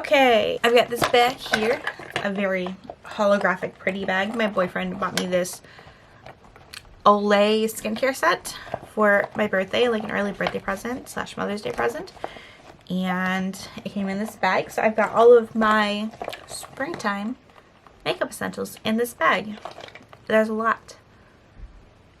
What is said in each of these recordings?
Okay, I've got this bag here, a very holographic pretty bag. My boyfriend bought me this Olay skincare set for my birthday, like an early birthday present slash Mother's Day present. And it came in this bag, so I've got all of my springtime makeup essentials in this bag. There's a lot.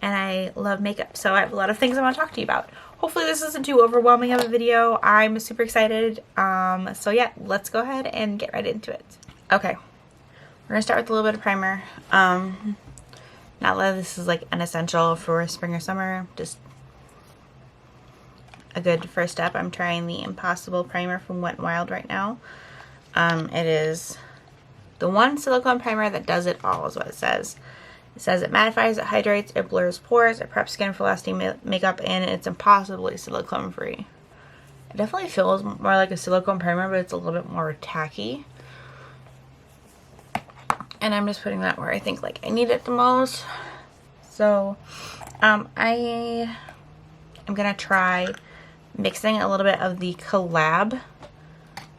And I love makeup, so I have a lot of things I want to talk to you about. Hopefully this isn't too overwhelming of a video. I'm super excited. So yeah, let's go ahead and get right into it. Okay, we're gonna start with a little bit of primer. Not that this is like an essential for spring or summer, just a good first step. I'm trying the Impossible primer from Wet n Wild right now. It is the one silicone primer that does it all, is what it says. It says it mattifies, it hydrates, it blurs pores, it preps skin for lasting makeup, and it's impossibly silicone free. It definitely feels more like a silicone primer, but it's a little bit more tacky. And I'm just putting that where I think like I need it the most. So I am gonna try mixing a little bit of the Collab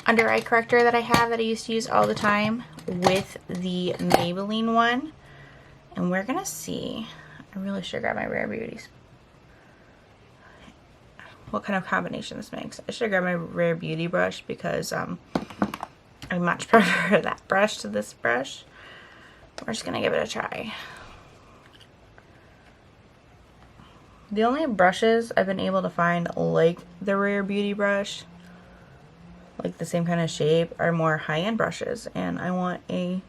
under eye corrector that I have, that I used to use all the time, with the Maybelline one. And we're gonna see, I really should grab my Rare Beauties. What kind of combination this makes. I should grab my Rare Beauty brush because I much prefer that brush to this brush. We're just gonna give it a try. The only brushes I've been able to find like the Rare Beauty brush, like the same kind of shape, are more high-end brushes, and I want a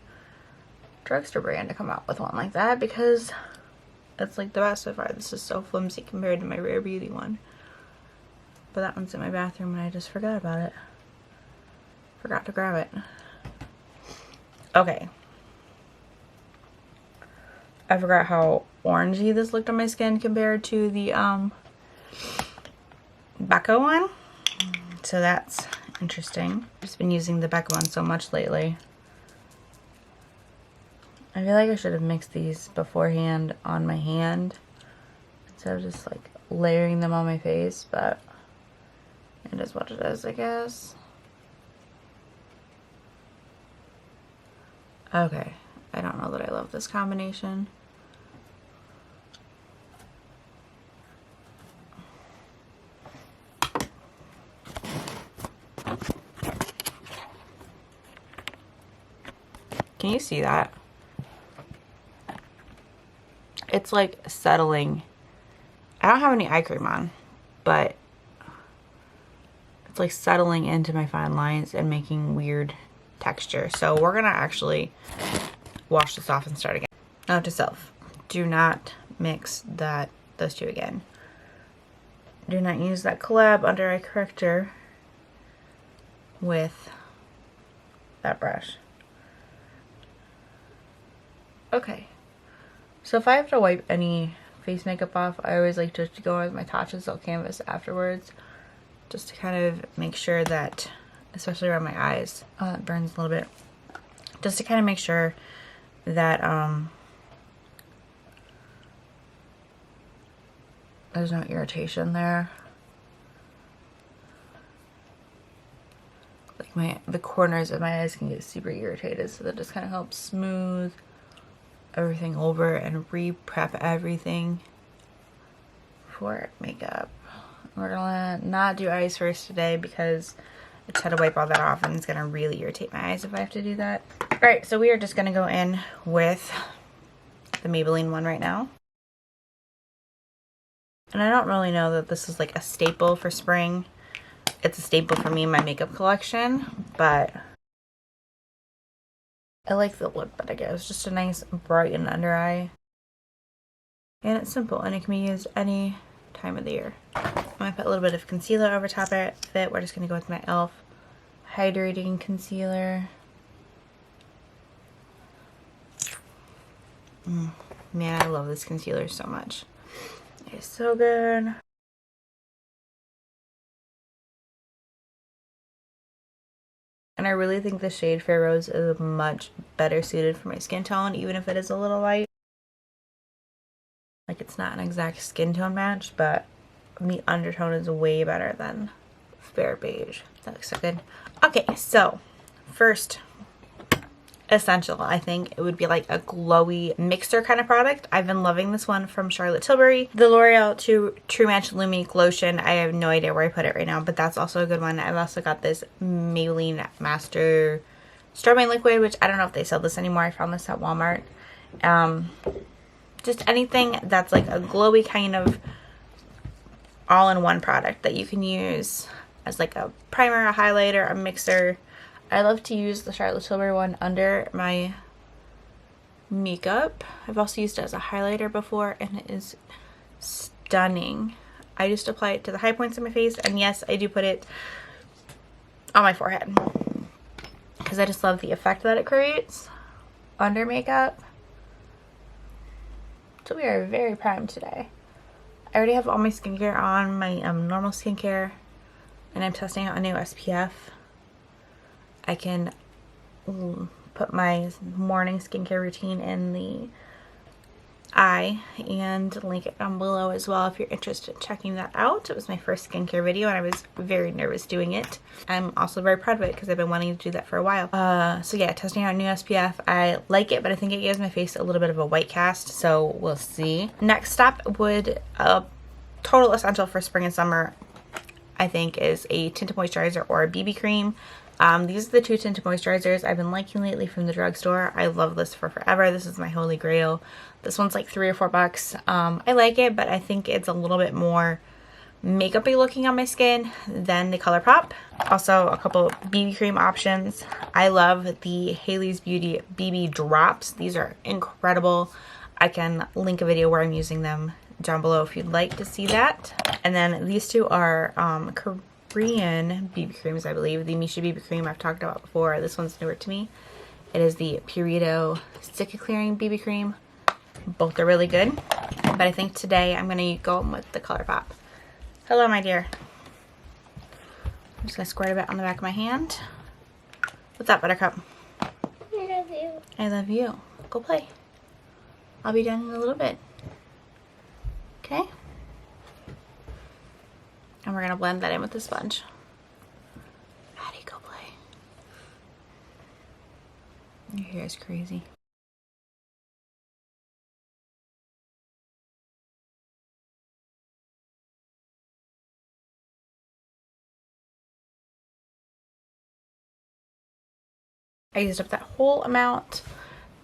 drugstore brand to come out with one like that because it's like the best so far. This is so flimsy compared to my Rare Beauty one, but that one's in my bathroom and I just forgot about it. Forgot to grab it. Okay, I forgot how orangey this looked on my skin compared to the Becca one, so that's interesting. I've just been using the Becca one so much lately. I feel like I should have mixed these beforehand on my hand instead of just like layering them on my face, but it is what it is, I guess. Okay, I don't know that I love this combination. Can you see that? It's like settling. I don't have any eye cream on, but it's like settling into my fine lines and making weird texture. So we're gonna actually wash this off and start again. Note to self, do not mix those two again. Do not use that Collab under eye corrector with that brush. Okay. So if I have to wipe any face makeup off, I always like to go with my Tatcha Silk Canvas afterwards, just to kind of make sure that, especially around my eyes, it burns a little bit, just to kind of make sure that there's no irritation there. Like the corners of my eyes can get super irritated, so that just kind of helps smooth everything over and re-prep everything for makeup. We're gonna not do eyes first today because I just had to wipe all that off and it's gonna really irritate my eyes if I have to do that. Alright, so we are just gonna go in with the Maybelline one right now. And I don't really know that this is like a staple for spring. It's a staple for me in my makeup collection, but I like the look that it gives. Just a nice brighten under eye. And it's simple and it can be used any time of the year. I'm going to put a little bit of concealer over top of it. We're just going to go with my e.l.f. Hydrating Concealer. Man, I love this concealer so much. It's so good. And I really think the shade Fair Rose is much better suited for my skin tone, even if it is a little light. Like, it's not an exact skin tone match, but the undertone is way better than Fair Beige. That looks so good. Okay, so first essential, I think it would be like a glowy mixer kind of product. I've been loving this one from Charlotte Tilbury, the L'Oreal True Match Lumi Lotion. I have no idea where I put it right now, but that's also a good one. I've also got this Maybelline Master Strobing Liquid, which I don't know if they sell this anymore. I found this at Walmart. Just anything that's like a glowy kind of all-in-one product that you can use as like a primer, a highlighter, a mixer. I love to use the Charlotte Tilbury one under my makeup. I've also used it as a highlighter before, and it is stunning. I just apply it to the high points of my face, and yes, I do put it on my forehead because I just love the effect that it creates under makeup. So we are very primed today. I already have all my skincare on, my normal skincare, and I'm testing out a new SPF. I can put my morning skincare routine in the eye and link it down below as well if you're interested in checking that out. It was my first skincare video and I was very nervous doing it. I'm also very proud of it because I've been wanting to do that for a while. So yeah, testing out new SPF. I like it, but I think it gives my face a little bit of a white cast, so we'll see. Next step would, total essential for spring and summer, I think, is a tinted moisturizer or a BB cream. These are the two tinted moisturizers I've been liking lately from the drugstore. I love this for forever. This is my holy grail. This one's like $3 or $4. I like it, but I think it's a little bit more makeup-y looking on my skin than the Colourpop. Also, a couple BB cream options. I love the Hailey's Beauty BB drops. These are incredible. I can link a video where I'm using them down below if you'd like to see that. And then these two are Korean BB creams, I believe. The Misha BB cream I've talked about before. This one's newer to me. It is the Purito Sticky Clearing BB cream. Both are really good, but I think today I'm going to go with the Colourpop. Hello, my dear. I'm just going to squirt a bit on the back of my hand. What's up, Buttercup? I love you. I love you. Go play. I'll be done in a little bit. Okay? And we're going to blend that in with the sponge. Addie, go play. Your hair is crazy. I used up that whole amount.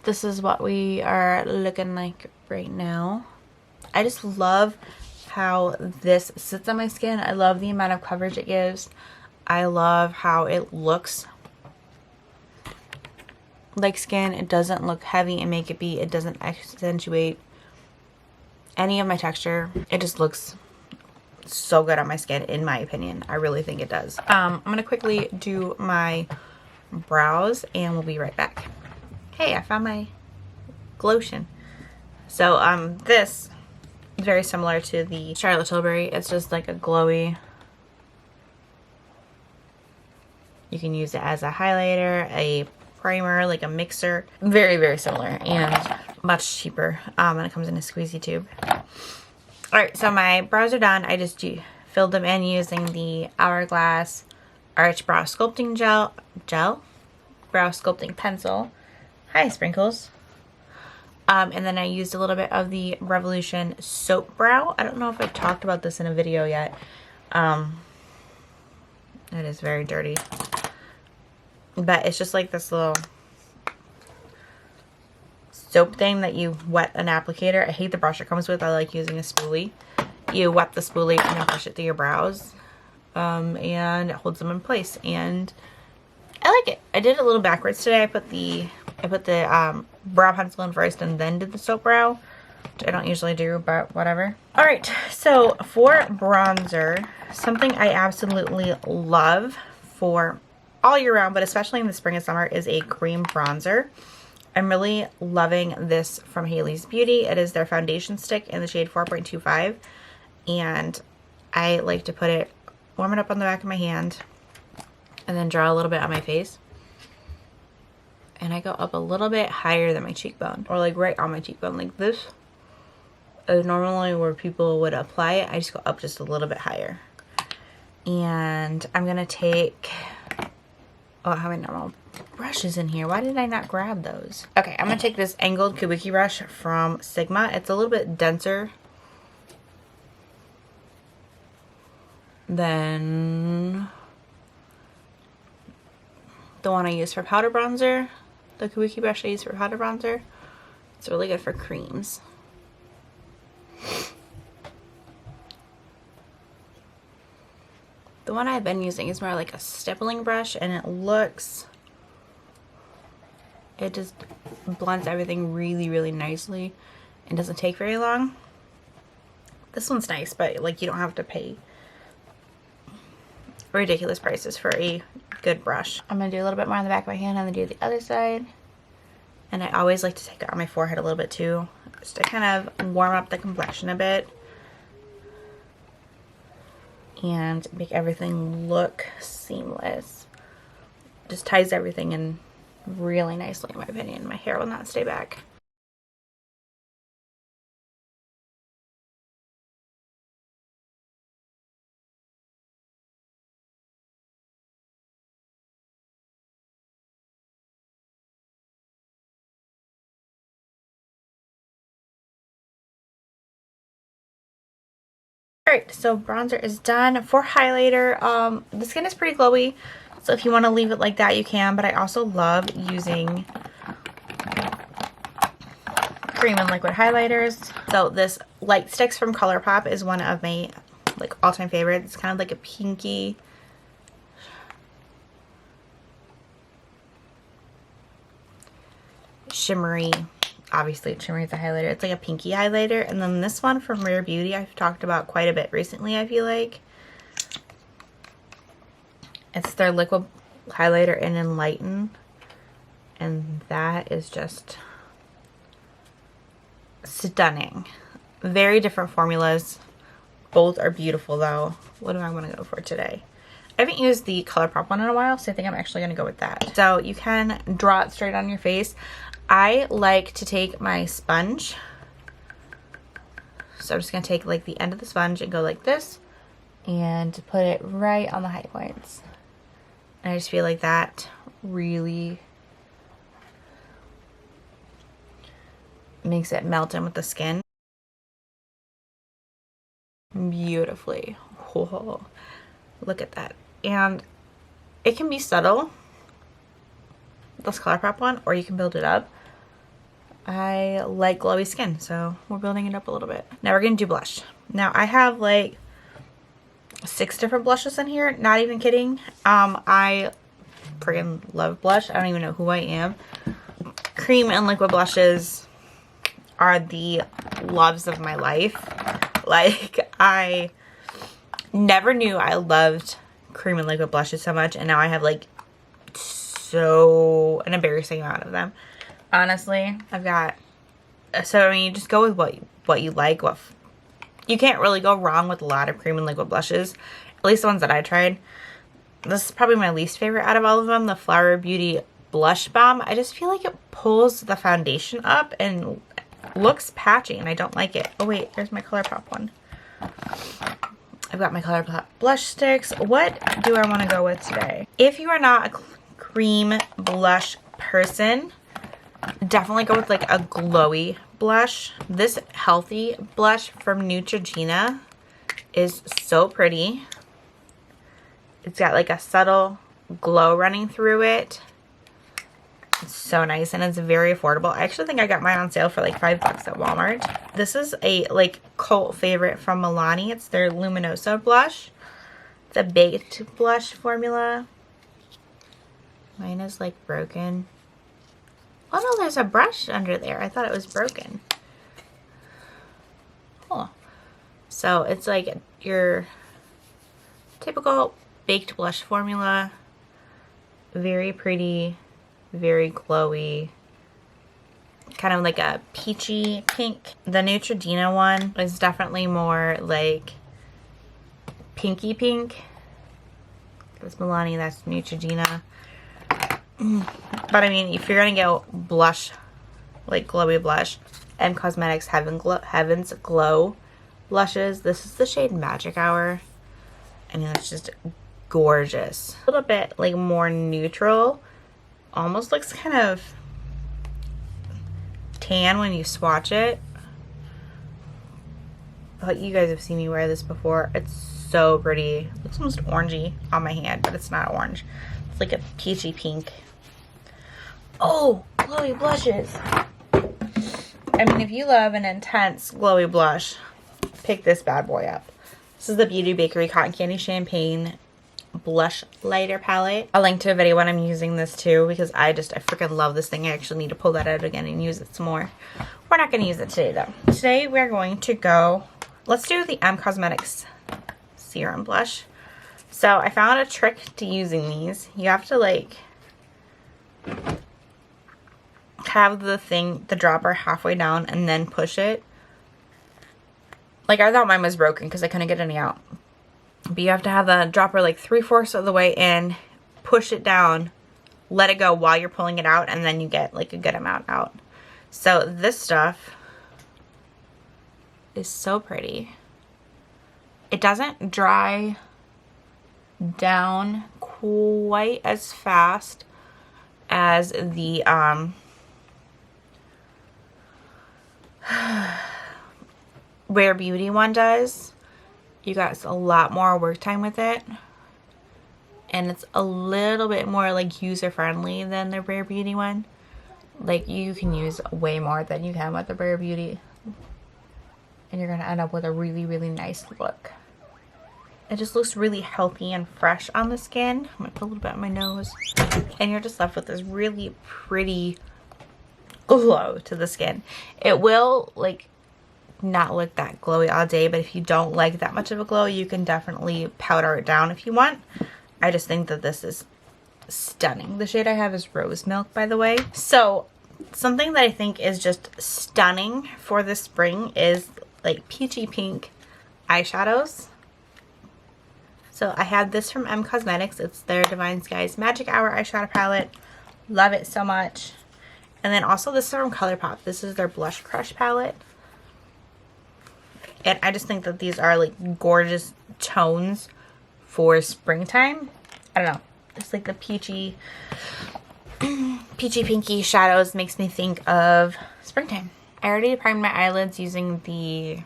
This is what we are looking like right now. I just love how this sits on my skin. I love the amount of coverage it gives. I love how it looks like skin. It doesn't look heavy and makeup-y. It doesn't accentuate any of my texture. It just looks so good on my skin, in my opinion. I really think it does. I'm gonna quickly do my brows and we'll be right back. Hey, I found my glotion. So this is very similar to the Charlotte Tilbury. It's just like a glowy. You can use it as a highlighter, a primer, like a mixer. Very, very similar and much cheaper when it comes in a squeezy tube. Alright, so my brows are done. I just filled them in using the Hourglass Arch Brow Sculpting Brow Sculpting Pencil. Hi, Sprinkles. And then I used a little bit of the Revolution Soap Brow. I don't know if I've talked about this in a video yet. It is very dirty. But it's just like this little soap thing that you wet an applicator. I hate the brush it comes with. I like using a spoolie. You wet the spoolie and then brush it through your brows. And it holds them in place. And I like it. I did it a little backwards today. I put the brow pencil in first and then did the soap brow, which I don't usually do, but whatever. Alright, so for bronzer, something I absolutely love for all year round, but especially in the spring and summer, is a cream bronzer. I'm really loving this from Hailey's Beauty. It is their foundation stick in the shade 4.25, and I like to put it, warm it up on the back of my hand, and then draw a little bit on my face. And I go up a little bit higher than my cheekbone, or like right on my cheekbone, like this is normally where people would apply it. I just go up just a little bit higher. And I'm gonna take Oh, I have my normal brushes in here. Why did I not grab those? Okay, I'm going to take this angled kabuki brush from Sigma. It's a little bit denser than the one I use for powder bronzer. The kabuki brush I use for powder bronzer. It's really good for creams. The one I've been using is more like a stippling brush, and it just blends everything really, really nicely and doesn't take very long. This one's nice, but like you don't have to pay ridiculous prices for a good brush. I'm going to do a little bit more on the back of my hand and then do the other side. And I always like to take it on my forehead a little bit too, just to kind of warm up the complexion a bit and make everything look seamless. Just ties everything in really nicely, in my opinion. My hair will not stay back. Alright, so bronzer is done. For highlighter, the skin is pretty glowy, so if you want to leave it like that, you can, but I also love using cream and liquid highlighters. So this Light Stix from Colourpop is one of my like all-time favorites. It's kind of like a pinky shimmery, obviously shimmery is a highlighter. It's like a pinky highlighter. And then this one from Rare Beauty I've talked about quite a bit recently, I feel like. It's their liquid highlighter in Enlighten. And that is just stunning. Very different formulas. Both are beautiful though. What do I want to go for today? I haven't used the Colourpop one in a while, so I think I'm actually going to go with that. So you can draw it straight on your face. I like to take my sponge. So I'm just going to take like the end of the sponge and go like this and put it right on the high points. And I just feel like that really makes it melt in with the skin beautifully. Whoa, look at that. And it can be subtle, this Colourpop one, or you can build it up. I like glowy skin, so we're building it up a little bit. Now we're gonna do blush. Now I have like 6 different blushes in here, not even kidding. I freaking love blush. I don't even know who I am. Cream and liquid blushes are the loves of my life. Like, I never knew I loved cream and liquid blushes so much, and now I have like an embarrassing amount of them. Honestly, I've got, so I mean, you just go with what you like. You can't really go wrong with a lot of cream and liquid blushes, at least the ones that I tried. This is probably my least favorite out of all of them, the Flower Beauty Blush Balm. I just feel like it pulls the foundation up and looks patchy, and I don't like it. Oh wait, there's my Colourpop one. I've got my Colourpop blush sticks. What do I want to go with today? If you are not a cream blush person, definitely go with like a glowy blush. This Healthy blush from Neutrogena is so pretty. It's got like a subtle glow running through it. It's so nice, and it's very affordable. I actually think I got mine on sale for like $5 at Walmart. This is a like cult favorite from Milani. It's their Luminoso blush. It's a baked blush formula. Mine is like broken. Oh no, there's a brush under there. I thought it was broken. Oh. So it's like your typical baked blush formula. Very pretty, very glowy, kind of like a peachy pink. The Neutrogena one is definitely more like pinky pink. That's Milani, that's Neutrogena. But I mean, if you're gonna go blush, like glowy blush, M Cosmetics Heaven's Glow blushes, this is the shade Magic Hour. I mean, it's just gorgeous. A little bit like more neutral. Almost looks kind of tan when you swatch it. But you guys have seen me wear this before. It's so pretty. It looks almost orangey on my hand, but it's not orange. It's like a peachy pink. Oh, glowy blushes. I mean, if you love an intense glowy blush, pick this bad boy up. This is the Beauty Bakery Cotton Candy Champagne Blush Lighter Palette. I'll link to a video when I'm using this too, because I freaking love this thing. I actually need to pull that out again and use it some more. We're not going to use it today though. Today we're going to go, let's do the Cosmetics Serum Blush. So I found a trick to using these. You have to like have the dropper halfway down and then push it. Like, I thought mine was broken because I couldn't get any out. But you have to have the dropper like 3/4 of the way in, push it down, let it go while you're pulling it out, and then you get like a good amount out. So this stuff is so pretty. It doesn't dry down quite as fast as the Rare Beauty one does. You got a lot more work time with it, and it's a little bit more like user friendly than the Rare Beauty one. Like, you can use way more than you can with the Rare Beauty, and you're gonna end up with a really, really nice look. It just looks really healthy and fresh on the skin. I'm gonna put a little bit on my nose, and you're just left with this really pretty glow to the skin. It will like not look that glowy all day, but if you don't like that much of a glow, you can definitely powder it down if you want. I just think that this is stunning. The shade I have is Rose Milk, by the way. So something that I think is just stunning for the spring is like peachy pink eyeshadows. So I have this from Cosmetics. It's their Divine Skies Magic Hour eyeshadow palette. Love it so much. And then also this is from Colourpop. This is their Blush Crush palette. And I just think that these are like gorgeous tones for springtime. I don't know. It's like the peachy pinky shadows makes me think of springtime. I already primed my eyelids using the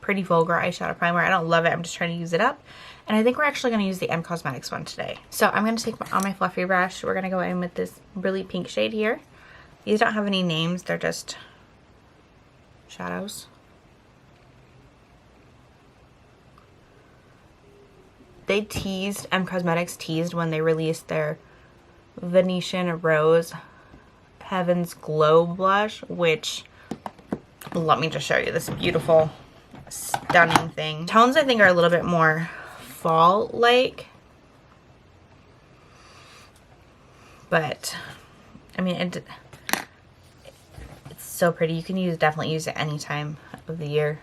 Pretty Vulgar eyeshadow primer. I don't love it. I'm just trying to use it up. And I think we're actually going to use the Cosmetics one today. So I'm going to take on my fluffy brush. We're going to go in with this really pink shade here. These don't have any names. They're just shadows. They teased, Cosmetics teased when they released their Venetian Rose Heaven's Glow blush, which, let me just show you this beautiful, stunning thing. Tones I think are a little bit more fall-like, but I mean, it's so pretty. You can definitely use it any time of the year.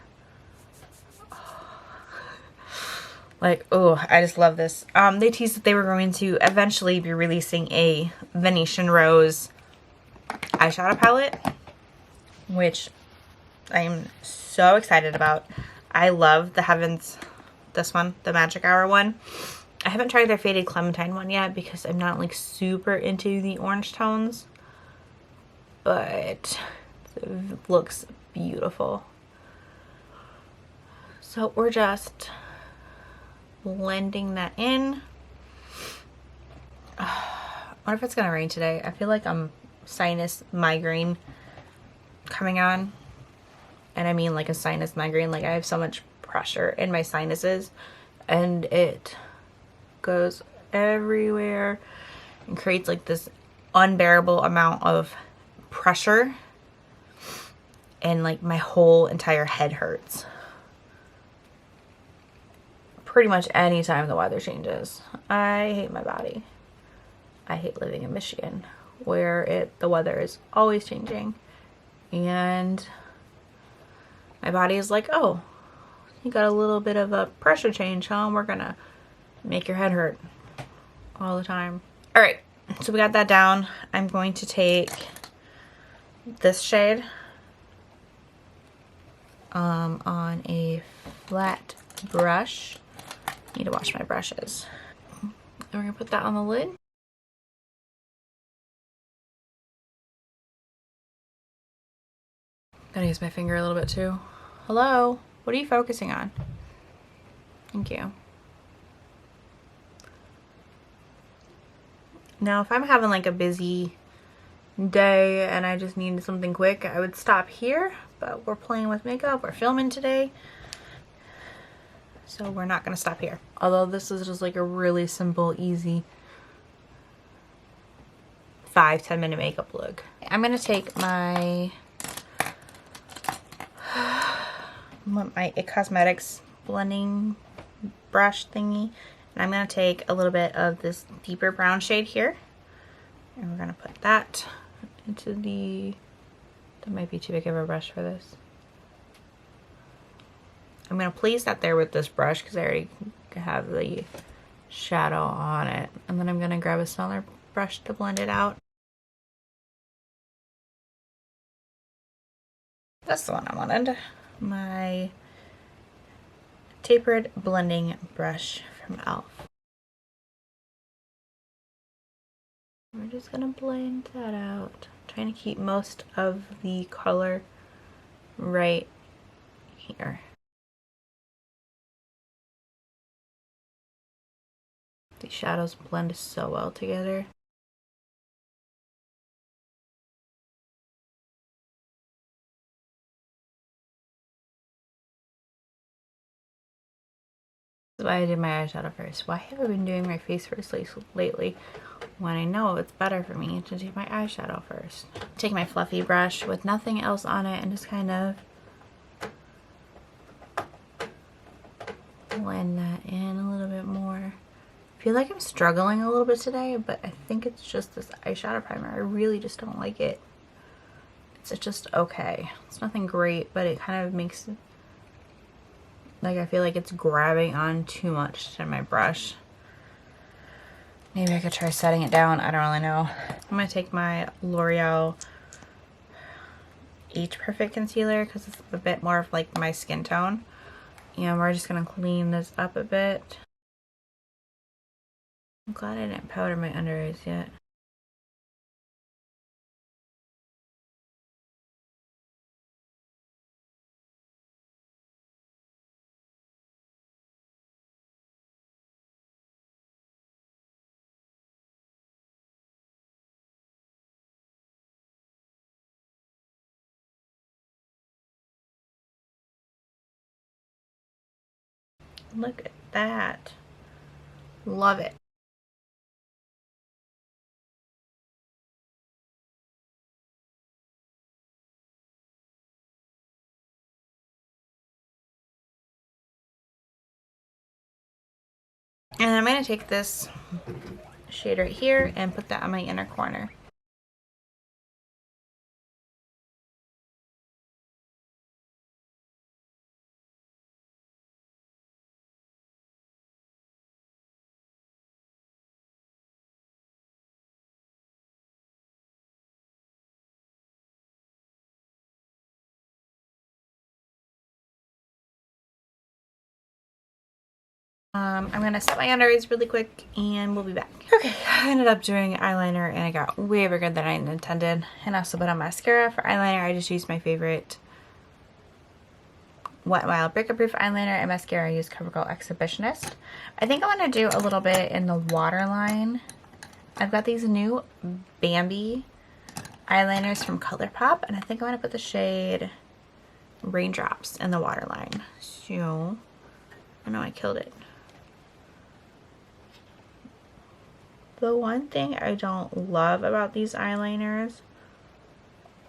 Like, oh, I just love this. They teased that they were going to eventually be releasing a Venetian Rose eyeshadow palette, which I'm so excited about. I love the Heavens, this one, the Magic Hour one. I haven't tried their Faded Clementine one yet because I'm not like super into the orange tones, but it looks beautiful. So we're just blending that in. I wonder if it's gonna rain today. I feel like I'm sinus migraine coming on, and I mean like a sinus migraine. Like, I have so much pressure in my sinuses and it goes everywhere and creates like this unbearable amount of pressure, and like my whole entire head hurts pretty much anytime the weather changes. I hate my body. I hate living in Michigan where the weather is always changing, and my body is like, oh, you got a little bit of a pressure change, huh? We're gonna make your head hurt all the time. All right, so we got that down. I'm going to take this shade on a flat brush. Need to wash my brushes. we're gonna put that on the lid. Gotta use my finger a little bit too. Hello, what are you focusing on? Thank you. Now, if I'm having like a busy day and I just need something quick, I would stop here, but we're playing with makeup, we're filming today, so we're not gonna stop here. Although this is just like a really simple, easy 5-10 minute makeup look. I'm gonna take my It Cosmetics blending brush thingy, and I'm gonna take a little bit of this deeper brown shade here, and we're gonna put that into that might be too big of a brush for this. I'm gonna place that there with this brush because I already have the shadow on it, and then I'm gonna grab a smaller brush to blend it out. That's the one I wanted. My tapered blending brush from e.l.f. We're just gonna blend that out. Trying to keep most of the color right here. These shadows blend so well together. That's why I did my eyeshadow first. Why have I been doing my face first lately when I know it's better for me to do my eyeshadow first? Take my fluffy brush with nothing else on it and just kind of blend that in a little bit more. I feel like I'm struggling a little bit today, but I think it's just this eyeshadow primer. I really just don't like it. It's just okay. It's nothing great, but it kind of makes it like I feel like it's grabbing on too much to my brush. Maybe I could try setting it down. I don't really know. I'm gonna take my L'Oreal Age Perfect concealer because it's a bit more of like my skin tone. And we're just gonna clean this up a bit. I'm glad I didn't powder my under eyes yet. Look at that. Love it. And I'm going to take this shade right here and put that on my inner corner. I'm going to set my under eyes really quick and we'll be back. Okay, I ended up doing eyeliner and I got way bigger than I intended. And I also put on mascara. For eyeliner, I just used my favorite Wet n Wild Breakup Proof eyeliner, and mascara I use Covergirl Exhibitionist. I think I want to do a little bit in the waterline. I've got these new Bambi eyeliners from Colourpop, and I think I want to put the shade Raindrops in the waterline. So, I know I killed it. The one thing I don't love about these eyeliners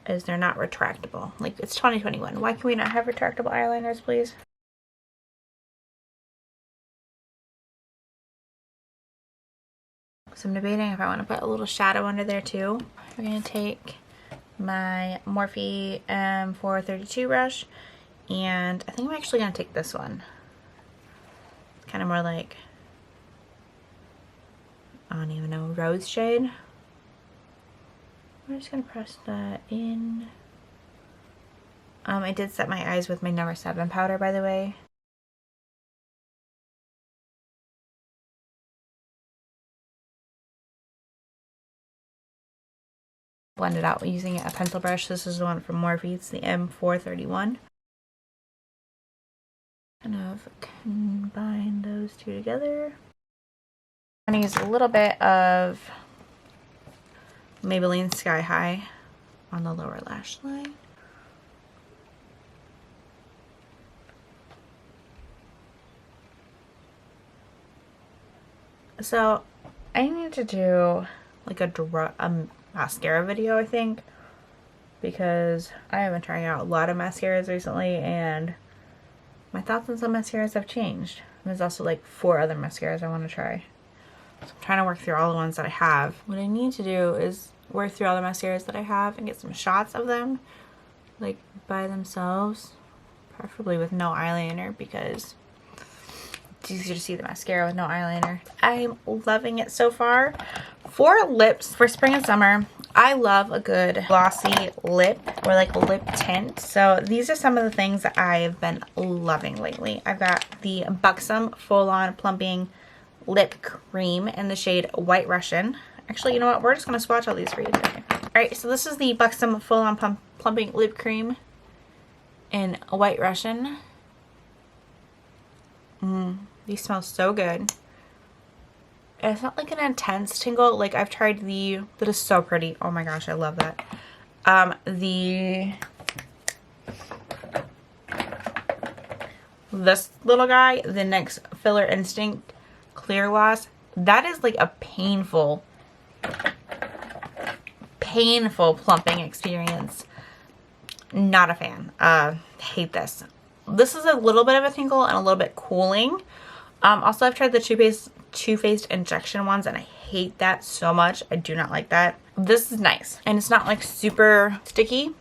is they're not retractable. Like, it's 2021. Why can we not have retractable eyeliners, please? So I'm debating if I want to put a little shadow under there too. We're going to take my Morphe M432 brush, and I think I'm actually going to take this one. It's kind of more like, I don't even know, rose shade. I'm just going to press that in. I did set my eyes with my number 7 powder, by the way. Blend it out using a pencil brush. This is the one from Morphe. It's the M431. Kind of combine those two together. I'm going to use a little bit of Maybelline Sky High on the lower lash line. So I need to do like a mascara video, I think, because I have been trying out a lot of mascaras recently and my thoughts on some mascaras have changed. And there's also like 4 other mascaras I want to try. So I'm trying to work through all the ones that I have. What I need to do is work through all the mascaras that I have and get some shots of them like by themselves, preferably with no eyeliner because it's easier to see the mascara with no eyeliner. I'm loving it so far. For lips, for spring and summer, I love a good glossy lip or like a lip tint. So these are some of the things that I've been loving lately. I've got the Buxom Full On Plumping Lip Cream in the shade White Russian. Actually, you know what? We're just going to swatch all these for you today. Alright, so this is the Buxom Full On Plumping Lip Cream in White Russian. These smell so good. And it's not like an intense tingle. Like I've tried that is so pretty. Oh my gosh, I love that. This little guy, the NYX Filler Instinct Clear Gloss, that is like a painful plumping experience. Not a fan. Hate this. This is a little bit of a tingle and a little bit cooling. Also, I've tried the Too Faced injection ones and I hate that so much. I do not like that. This is nice and it's not like super sticky.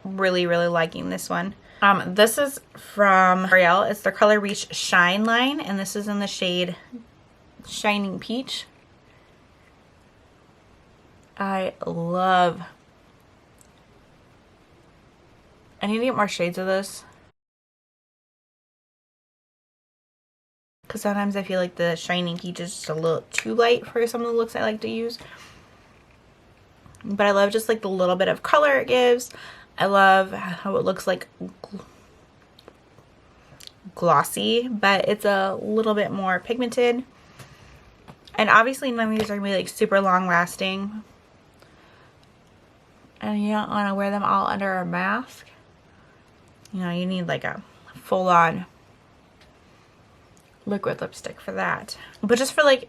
Really liking this one. This is from L'Oreal. It's their Color Reach Shine line and this is in the shade Shining Peach. I need to get more shades of this. Because sometimes I feel like the Shining Peach is just a little too light for some of the looks I like to use. But I love just like the little bit of color it gives. I love how it looks like glossy, but it's a little bit more pigmented. And obviously none of these are going to be like super long lasting. And you don't want to wear them all under a mask. You know, you need like a full on liquid lipstick for that. But just for like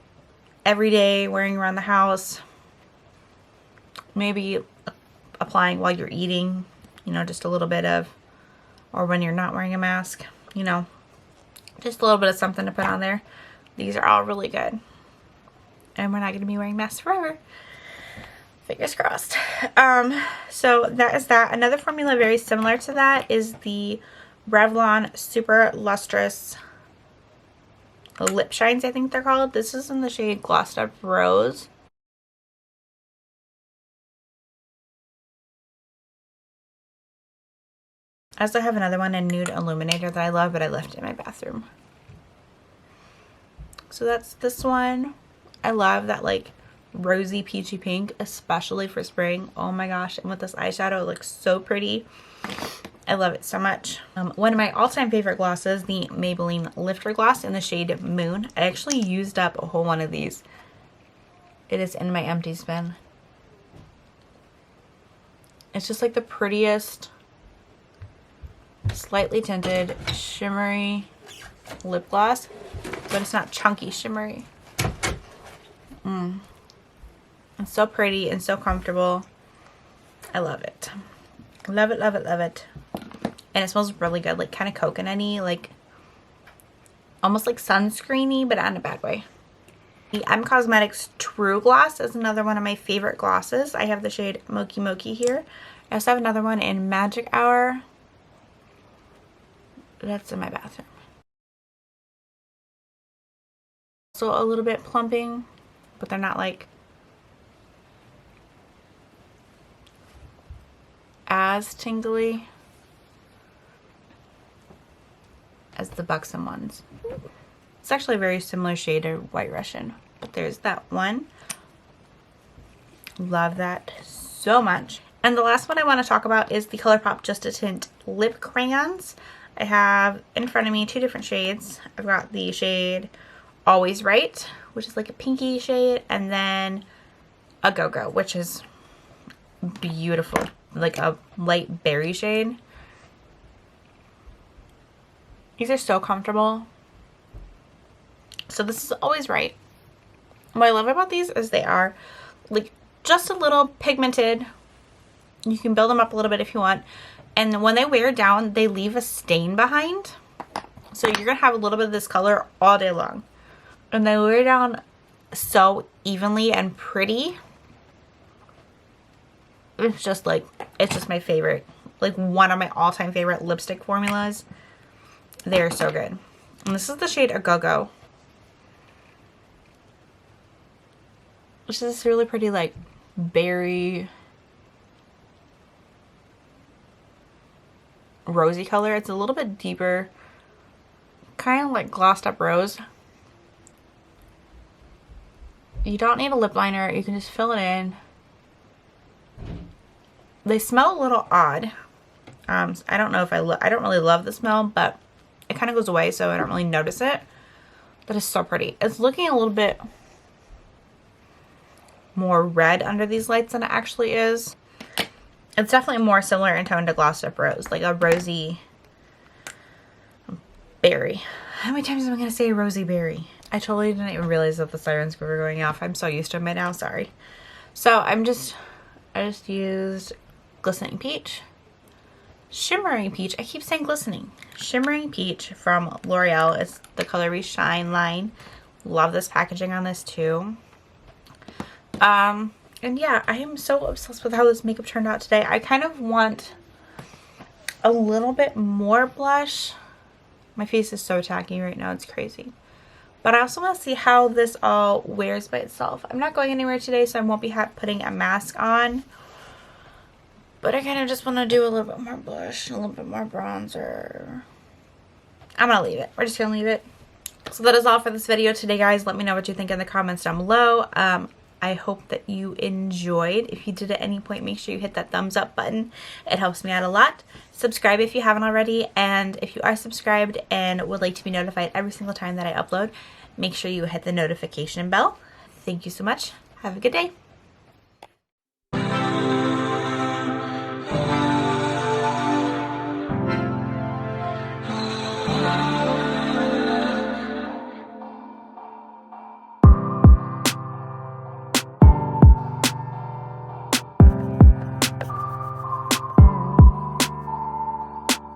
everyday wearing around the house, maybe applying while you're eating, you know, just a little bit of, or when you're not wearing a mask, you know, just a little bit of something to put on there. These are all really good. And we're not going to be wearing masks forever. Fingers crossed. So that is that. Another formula very similar to that is the Revlon Super Lustrous Lip Shines, I think they're called. This is in the shade Glossed Up Rose. I also have another one in Nude Illuminator that I love, but I left it in my bathroom. So that's this one. I love that like rosy peachy pink, especially for spring. Oh my gosh. And with this eyeshadow, it looks so pretty. I love it so much. One of my all-time favorite glosses, the Maybelline Lifter Gloss in the shade Moon. I actually used up a whole one of these. It is in my empties bin. It's just like the prettiest, slightly tinted, shimmery lip gloss, but it's not chunky shimmery. It's so pretty and so comfortable. I love it. Love it, love it, love it. And it smells really good, like kind of coconutty, like almost like sunscreeny, but not in a bad way. The M Cosmetics True Gloss is another one of my favorite glosses. I have the shade Moki Moki here. I also have another one in Magic Hour. That's in my bathroom. So a little bit plumping, but they're not like as tingly as the Buxom ones. It's actually a very similar shade of White Russian, but there's that one. Love that so much. And the last one I want to talk about is the Colourpop Just a Tint lip crayons. I have in front of me 2 different shades. I've got the shade Always Right, which is like a pinky shade, and then a Go-Go, which is beautiful, like a light berry shade. These are so comfortable. So this is Always Right. What I love about these is they are like just a little pigmented. You can build them up a little bit if you want. And when they wear down, they leave a stain behind. So you're going to have a little bit of this color all day long. And they wear down so evenly and pretty. It's just my favorite. Like one of my all-time favorite lipstick formulas. They're so good. And this is the shade A Go-Go. Which is this really pretty like berry rosy color. It's a little bit deeper, kind of like glossed up rose. You don't need a lip liner, you can just fill it in. They smell a little odd. I don't know if I don't really love the smell, but it kind of goes away, so I don't really notice it. But it's so pretty. It's looking a little bit more red under these lights than it actually is. It's definitely more similar in tone to Glossed Up Rose, like a rosy berry. How many times am I going to say rosy berry? I totally didn't even realize that the sirens were going off. I'm so used to them by now, sorry. So I just used Glistening Peach. Shimmering Peach. I keep saying glistening. Shimmering Peach from L'Oreal. It's the color Shine line. Love this packaging on this too. And yeah, I am so obsessed with how this makeup turned out today. I kind of want a little bit more blush. My face is so tacky right now, it's crazy. But I also want to see how this all wears by itself. I'm not going anywhere today, so I won't be putting a mask on. But I kind of just want to do a little bit more blush, a little bit more bronzer. I'm going to leave it. We're just going to leave it. So that is all for this video today, guys. Let me know what you think in the comments down below. I hope that you enjoyed. If you did at any point, make sure you hit that thumbs up button. It helps me out a lot. Subscribe if you haven't already. And if you are subscribed and would like to be notified every single time that I upload, make sure you hit the notification bell. Thank you so much. Have a good day.